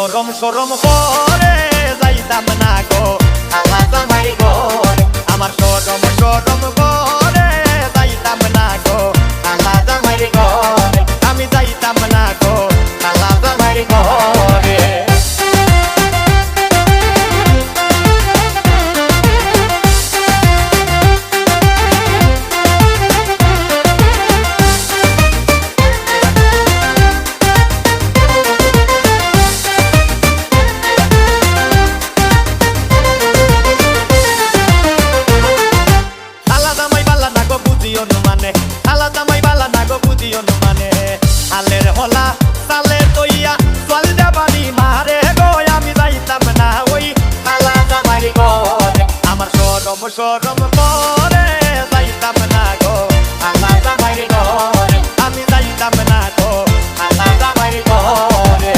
সরম সরম করে যাইতাম না গো আল্লাহ জামাই ঘরে আমার সরম সরম করে যাইতাম না গো আল্লাহ জামাই ঘরে আমি যাইতাম না গো আল্লাহ জামাই ঘরে আলের হলা সালে তৈয়া চলদা বাড়ি মারে গো আমি যাইতাম না ওই আলা জামাই ঘরে আমার সরম সরম করে যাইতাম না গো আলা জামাই ঘরে আমি যাইতাম না গো আলা জামাই ঘরে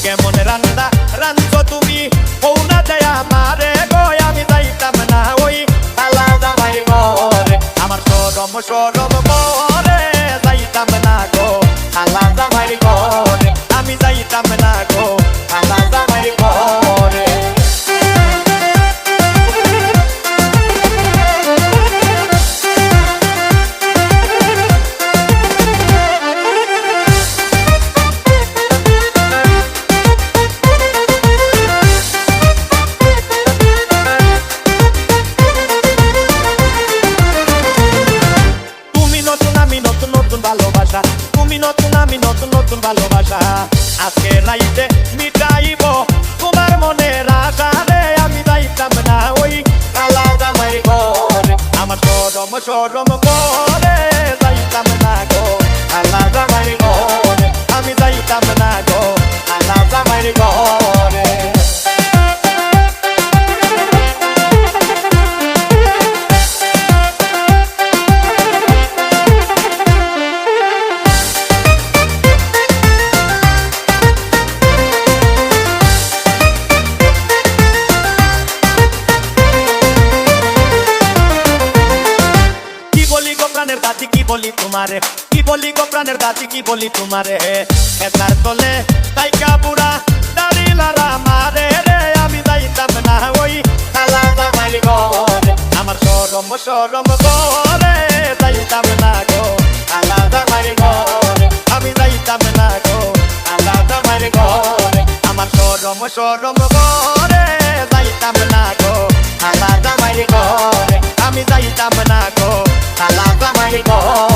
কেমন রান্দা রান্ধছো তুমি ওনা দেয়া মারে গো আমি যাইতাম না ওই আলা জামাই ঘরে আমার সরম সরম করে যাইতাম না গো আলা জামাই ঘরে আমি যাইতাম না গো আলা জামাই ঘরে ভালোবাসা তুমি নতুন আমি নতুন নতুন ভালোবাসা আজকে রাইতে মিটাইব তোমার মনের আশা রে আমি যাইতাম না ওই আলা জামাই ঘরে আমার সরম সরম করে যাইতাম না গো আলা জামাই ঘরে আমি যাইতাম না গো আলা জামাই ঘরে কি বলি তোমারে কি বলি গো প্রাণের দাতি কি বলি তোমারে এটার তলে তাইকা বুড়া দাঁড়িলারা মারে রে আমি যাইতাম না ওই আলা জামাই ঘরে আমার সরম সরম করে যাইতাম না গো আলা জামাই ঘরে আমি যাইতাম না গো আলা জামাই ঘরে আমার সরম সরম করে যাইতাম না গো আলা জামাই ঘরে আমি যাইতাম না গো আলা জামাই ঘরে